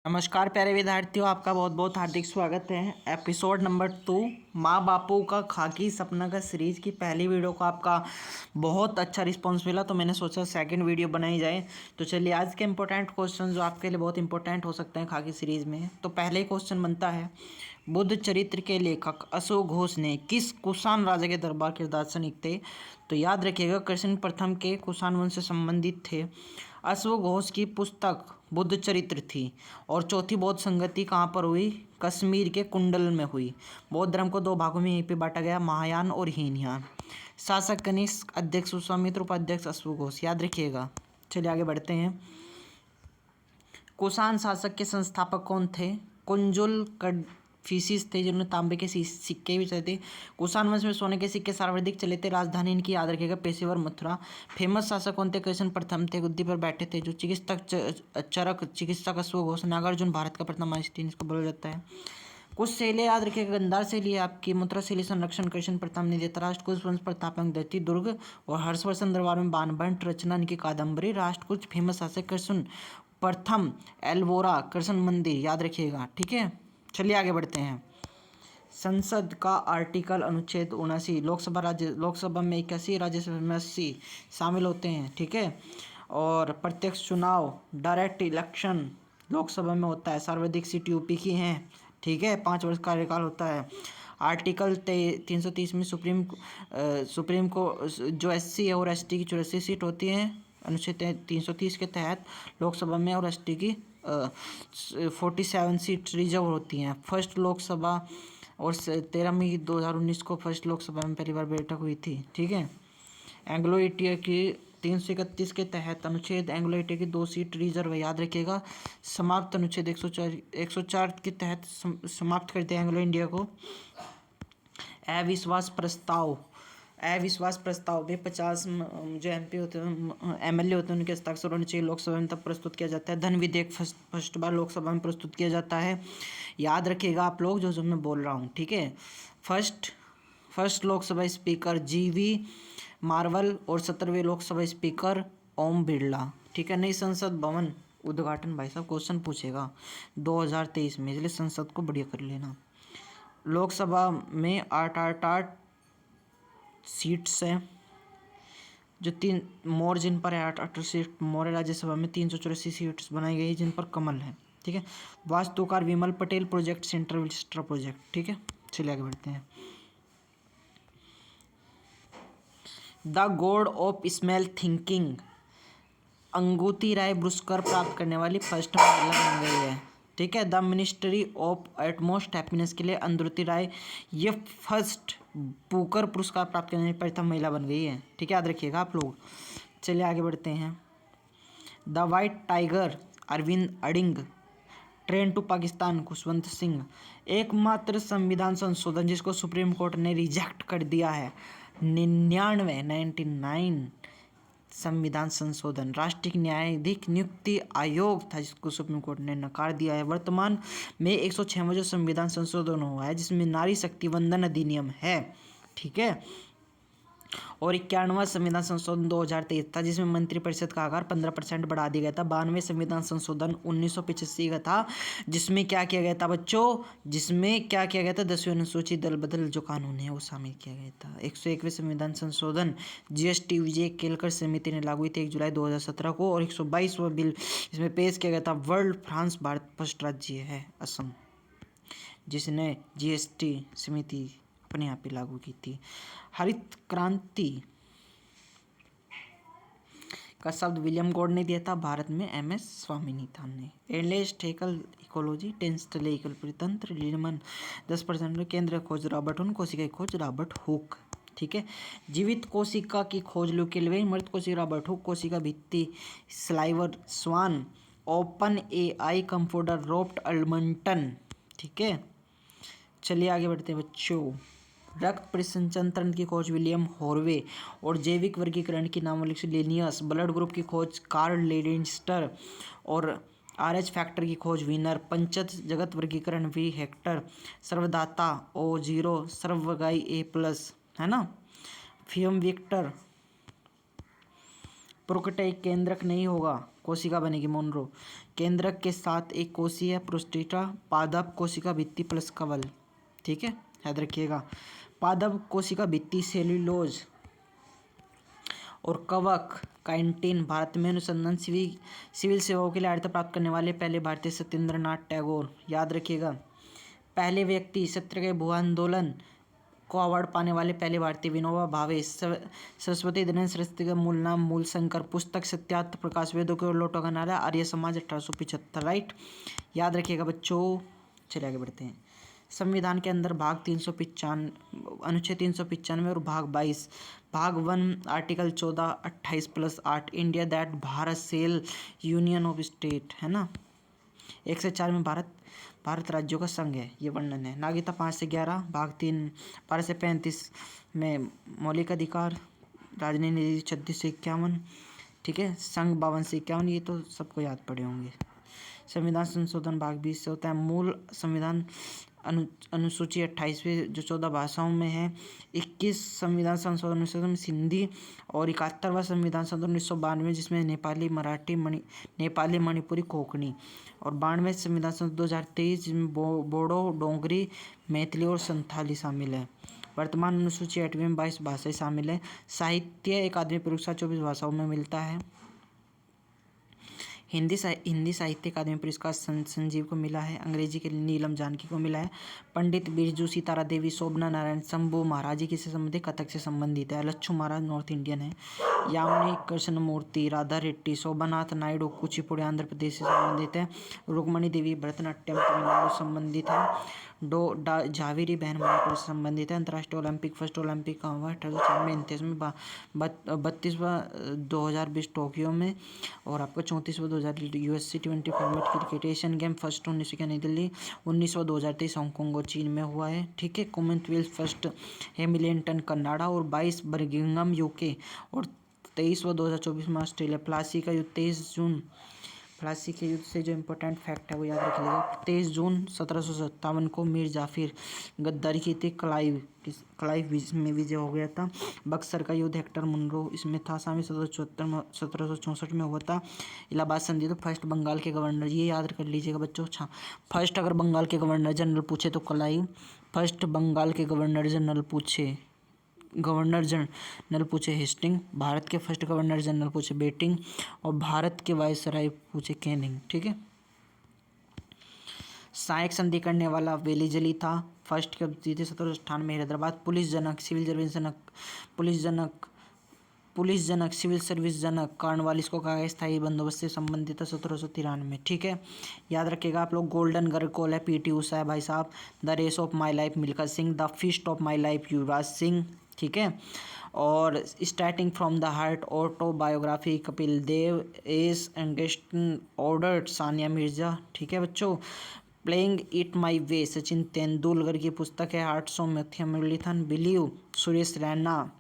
नमस्कार प्यारे विद्यार्थियों, आपका बहुत बहुत हार्दिक स्वागत है। एपिसोड नंबर 2 माँ बापू का खाकी सपना का सीरीज़ की पहली वीडियो को आपका बहुत अच्छा रिस्पांस मिला, तो मैंने सोचा सेकंड वीडियो बनाई जाए। तो चलिए, आज के इंपॉर्टेंट क्वेश्चन जो आपके लिए बहुत इंपॉर्टेंट हो सकते हैं खाकी सीरीज़ में। तो पहले क्वेश्चन बनता है, बुद्ध चरित्र के लेखक अशोक घोष ने किस कुषाण राजा के दरबार के दार्शनिक थे? तो याद रखिएगा, कृष्ण प्रथम के कुषाण वंश से संबंधित थे। अशोक घोष की पुस्तक बुद्ध चरित्र थी। और चौथी बौद्ध संगति कहाँ पर हुई? कश्मीर के कुंडल में हुई। बौद्ध धर्म को दो भागों में यहीं पे बांटा गया, महायान और हीनयान। शासक कनिष्क, अध्यक्ष विश्वामित्र, उपाध्यक्ष अशोक घोष। याद रखिएगा। चलिए आगे बढ़ते हैं। कुषाण शासक के संस्थापक कौन थे? कुंजुल कडफिसिस थे, जिन्होंने तांबे के सिक्के भी चले थे। कुषाण वंश में सोने के सिक्के सर्वाधिक चले थे। राजधानी इनकी याद रखिएगा पेशेवर मथुरा। फेमस शासक कौन थे? कृष्ण प्रथम थे, गद्दी पर बैठे थे। जो चरक चिकित्सक अशोक घोष। नागार्जुन भारत का प्रथम आइंस्टीन इसको बोला जाता है। कुछ शैली याद रखिएगा। गंधार शैली आपकी, मथुरा शैली संरक्षण कृष्ण प्रथम ने धृतराष्ट्र कुश वंश प्रतापंग दैत्य दुर्ग और हर्षवर्धन दरबार में बाणभट्ट रचना इनकी कादम्बरी। राष्ट्रकूट फेमस शासक कृष्ण प्रथम, एल्वोरा कृष्ण मंदिर। याद रखिएगा, ठीक है। चलिए आगे बढ़ते हैं। संसद का आर्टिकल अनुच्छेद 79। लोकसभा में 81, राज्यसभा में 80 शामिल होते हैं, ठीक है। और प्रत्यक्ष चुनाव, डायरेक्ट इलेक्शन लोकसभा में होता है। सर्वाधिक सीट यूपी की हैं, ठीक है। 5 वर्ष कार्यकाल होता है। आर्टिकल 330 में सुप्रीम को जो SC है और ST की 84 सीट होती हैं अनुच्छेद 330 के तहत लोकसभा में, और ST की 47 सीट रिजर्व होती हैं। फर्स्ट लोकसभा और 13 मई 2019 को फर्स्ट लोकसभा में पहली बार बैठक हुई थी, ठीक है। एंग्लो इंडिया की 331 के तहत अनुच्छेद एंग्लो इंडिया की 2 सीट रिजर्व है, याद रखिएगा। समाप्त अनुच्छेद 104 के तहत समाप्त करते हैं एंग्लो इंडिया को। अविश्वास प्रस्ताव में 50 जो MP होते हैं, MLA होते हैं, उनके हस्ताक्षर होने चाहिए। लोकसभा में तब प्रस्तुत किया जाता है। धन विधेयक फर्स्ट बार लोकसभा में प्रस्तुत किया जाता है। याद रखिएगा आप लोग जो मैं बोल रहा हूँ, ठीक है। First Lok Sabha speaker GV Marvel और 17वें लोकसभा स्पीकर ओम बिरला, ठीक है। नई संसद भवन उद्घाटन, भाई साहब क्वेश्चन पूछेगा 2023 में, इसलिए संसद को बढ़िया कर लेना। लोकसभा में 8 सीट्स हैं, जो 3 मोर जिन पर है 8 सीट मोर है। राज्यसभा में 384 सीट्स बनाई गई जिन पर कमल है, ठीक है। वास्तुकार Vimal Patel, project centre vista project, ठीक है। चलिए आगे बढ़ते हैं। The god of small things, अंगूठी राय पुरस्कार प्राप्त करने वाली फर्स्ट महिला बन गई है, ठीक है। The ministry of utmost happiness के लिए अंधुति राय ये फर्स्ट बुकर पुरस्कार प्राप्त करने वाली प्रथम महिला बन गई है, ठीक है। याद रखिएगा आप लोग। चलिए आगे बढ़ते हैं। The white tiger, Aravind Adiga. Train to Pakistan, Khushwant Singh. एकमात्र संविधान संशोधन जिसको सुप्रीम कोर्ट ने रिजेक्ट कर दिया है, 99 संविधान संशोधन। राष्ट्रीय न्यायाधीश नियुक्ति आयोग था जिसको सुप्रीम कोर्ट ने नकार दिया है। वर्तमान में 106वां जो संविधान संशोधन हुआ है, जिसमें नारी शक्ति वंदन अधिनियम है, ठीक है। और 91वां संविधान संशोधन 2023 था, जिसमें मंत्रिपरिषद का आकार 15% बढ़ा दिया गया था। 92वें संविधान संशोधन 1985 का था, जिसमें क्या किया गया था बच्चों? जिसमें क्या किया गया था? 10वीं अनुसूचित दल बदल जो कानून है वो शामिल किया गया था। 101वें संविधान संशोधन GST विजय केलकर समिति ने लागू हुई थी 1 जुलाई 2017 को। और 122वां बिल इसमें पेश किया गया था। वर्ल्ड फ्रांस भारत फर्स्ट राज्य है असम, जिसने GST समिति अपने यहाँ पे लागू की थी। हरित क्रांति का शब्द विलियम गॉड ने दिया था, भारत में MS स्वामीनाथन ने। एंडलेस इकोलॉजी, टेंस्टले इकल परितंत्र, लीडमन 10% केंद्र खोज रॉबर्ट हुक, कोशिका की खोज रॉबर्ट हुक, ठीक है। जीवित कोशिका की खोज ल्यूकेलवेन, मृत कोशिका रॉबर्ट हुक, कोशिका भित्ति स्लाइवर स्वान, ओपन AI कंप्यूटर रोप्ट अल्मंटन, ठीक है। चलिए आगे बढ़ते हैं बच्चों। रक्त परिसंचरण की खोज विलियम हॉर्वे और जैविक वर्गीकरण की नामोल्लेख लिनियस। ब्लड ग्रुप की खोज कार्ल लेडेंस्टर और RH फैक्टर की खोज वीनर। पंचत जगत वर्गीकरण V हेक्टर। सर्वदाता O0, सर्वगाई A+, है ना। फियम विक्टर प्रोकटाइक केंद्रक नहीं होगा, कोशिका बनेगी मोनरो। केंद्रक के साथ एक कोशिका प्रोस्टेटा, पादप कोशिका भित्ति प्लस कवल। ठीक है, याद रखिएगा। पादप कोशिका भित्ति सेल्यूलोज और कवक काइटिन। भारत में अनुसंधान सिविल सेवाओं के लिए आर्हता प्राप्त करने वाले पहले भारतीय सत्येंद्रनाथ टैगोर। याद रखिएगा। पहले व्यक्ति सत्याग्रह भू आंदोलन को अवार्ड पाने वाले पहले भारतीय विनोबा भावे। सरस्वती दयानंद सरस्वती का मूल नाम मूलशंकर। पुस्तक सत्यार्थ प्रकाश, वेदों की ओर लौटा का नारा, आर्य समाज 1875। राइट, याद रखिएगा बच्चों। चलिए आगे बढ़ते हैं। संविधान के अंदर भाग 395 अनुच्छेद 395 और भाग 22 भाग 1 article 14 28 plus 8 India that Bharat shall union of state है ना। 1 से 4 में भारत राज्यों का संघ है, ये वर्णन है। नागरिकता 5 से 11 भाग 3 12 से 35 में मौलिक अधिकार। राजनीति नीति 36 से 51। ठीक है, संघ 52 से 51, ये तो सबको याद पड़े होंगे। संविधान संशोधन भाग 20 से होता है। मूल संविधान अनुसूची 28वीं जो 14 भाषाओं में है। 21 संविधान संशोधन में हिंदी और 71वां संविधान संशोधन 1992 जिसमें नेपाली, मराठी, नेपाली, मणिपुरी, कोंकणी। और 92वें संविधान संशोधन 2023 जिसमें बोडो, डोगरी, मैथिली और संथाली शामिल है। वर्तमान अनुसूची 8वीं में 22 भाषाएं शामिल है। साहित्य अकादमी पुरस्कार 24 भाषाओं में मिलता है। हिंदी साहित्य अकादमी पुरस्कार संजीव को मिला है। अंग्रेजी के लिए नीलम जानकी को मिला है। पंडित बिरजू सितारा देवी, शोभना नारायण, शंभू महाराज जी किससे संबंधित, कथक से संबंधित है। लच्छू महाराज नॉर्थ इंडियन है। यामिनी कृष्णमूर्ति, राधा रेड्डी, शोभानाथ नायडू कुचिपुड़ी आंध्र प्रदेश से संबंधित है। रुक्मणी देवी भरतनाट्यम तमिलनाडु संबंधित है। झावेरी बहन मणिपुर से संबंधित है। अंतर्राष्ट्रीय ओलंपिक फर्स्ट ओलंपिक कहाँ हुआ, 1893 में 32वां 2020 टोक्यो में। और आपका 34वां 2000 USC T20 format cricket Asian game first 19 नई दिल्ली, 19वां 2023 हांगकांग और चीन में हुआ है। ठीक है, कॉमनवेल्थ फर्स्ट हैमिल्टन कनाडा और 22 बर्मिंघम यूके और 23वां 2024 में ऑस्ट्रेलिया। प्लासी का युद्ध 23 जून। प्लासी के युद्ध से जो इम्पोर्टेंट फैक्ट है वो याद रख लीजिएगा। 23 जून 1757 को मीर जाफिर गद्दारी की थी। क्लाइव में विजय हो गया था। बक्सर का युद्ध हेक्टर मुनरो इसमें था। आसामी 1764 में हुआ था। इलाहाबाद संधि तो फर्स्ट बंगाल के गवर्नर, ये याद कर लीजिएगा बच्चों। अच्छा, फर्स्ट अगर बंगाल के गवर्नर जनरल पूछे तो क्लाइव। फर्स्ट बंगाल के गवर्नर जनरल पूछे हेस्टिंग। भारत के फर्स्ट गवर्नर जनरल पूछे बेटिंग। और भारत के वायसराय पूछे कैनिंग। ठीक है, सहायक संधि करने वाला वेलिजली था। फर्स्ट कब जीते, 1798 हैदराबाद। पुलिस जनक, सिविल सर्विस जनक, पुलिस जनक, सिविल सर्विस जनक कार्नवालिस को कहा गया स्थायी बंदोबस्त से संबंधित है 1793 में। ठीक है, याद रखिएगा आप लोग। गोल्डन गर्ल कॉल है पीटी उषा है भाई साहब। The race of my life Milkha Singh. The feast of my life Yuvraj Singh. ठीक है, और starting from the heart autobiography Kapil Dev. S एंगस्टन order Sania Mirza. ठीक है बच्चों। प्लेइंग इट माई वे सचिन तेंदुलकर की पुस्तक है। Hearts of Matthew Muraleedharan. Believe Suresh Raina.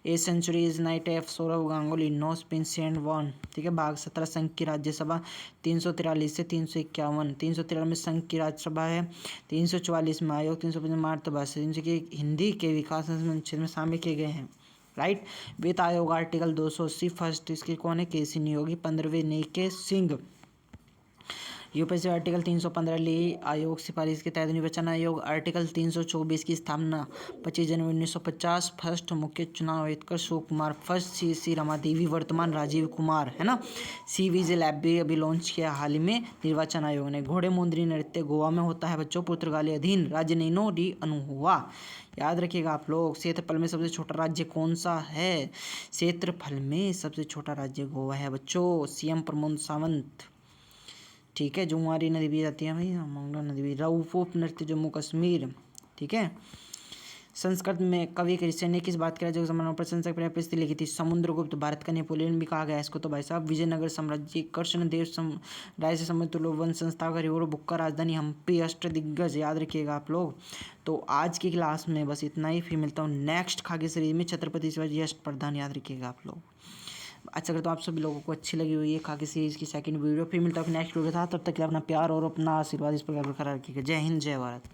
A sanctuary is night F Saurav Ganguly. No spin one. ठीक है, भाग 17 संघ की राज्यसभा 343 से 351। 313 में संघ की राज्यसभा है। 344 में आयोग। 355 मातृभाषा जिनके हिंदी के विकास अनुच्छेद में शामिल किए गए हैं। राइट, वित्त आयोग आर्टिकल 280 फर्स्ट इसके कौन है, केसी नियोगी। 15वें नेके सिंह। यूपीएससी आर्टिकल 315 ले आयोग सिफारिश के तहत निर्वाचन आयोग। आर्टिकल 324 की स्थापना 25 जनवरी 1950। फर्स्ट मुख्य चुनाव आयुक्त शिव कुमार। फर्स्ट सी रमा देवी, वर्तमान राजीव कुमार है ना। सी विजिल ऐप भी अभी लॉन्च किया हाल ही में निर्वाचन आयोग ने। घोड़े मुंदरी नृत्य गोवा में होता है बच्चों। पुर्तगाली अधीन राज्य नैनो डी अनुहुआ। याद रखिएगा आप लोग। क्षेत्रफल में सबसे छोटा राज्य कौन सा है, क्षेत्रफल में सबसे छोटा राज्य गोवा है बच्चों। सीएम प्रमोद सावंत। ठीक है, जुआरी नदी भी जाती है भाई, मंगला नदी भी। रऊफ नृत्य जम्मू कश्मीर। ठीक है, संस्कृत में कवि कृष्ण ने किस बात के राज्य सम्मान प्रशंसक प्रस्तुति लिखी थी, समुद्रगुप्त। भारत का नेपोलियन भी कहा गया इसको तो भाई साहब। विजयनगर साम्राज्य, कृष्णदेव राय से संबंधित वन संस्था का रिवर बुक का राजधानी हम्पी। अष्टदिग्गज याद रखिएगा आप लोग। तो आज की क्लास में बस इतना ही, फिर मिलता हूँ नेक्स्ट खाकी सीरीज में। छत्रपति शिवाजी अष्टप्रधान याद रखिएगा आप लोग। अच्छा, अगर तो आप सभी लोगों को अच्छी लगी हुई है खाकी सीरीज की सेकंड वीडियो, फिर मिलता है नेक्स्ट वीडियो के साथ। तब तक के लिए अपना प्यार और अपना आशीर्वाद इस प्रकार बरकरार रखिएगा। जय हिंद, जय भारत।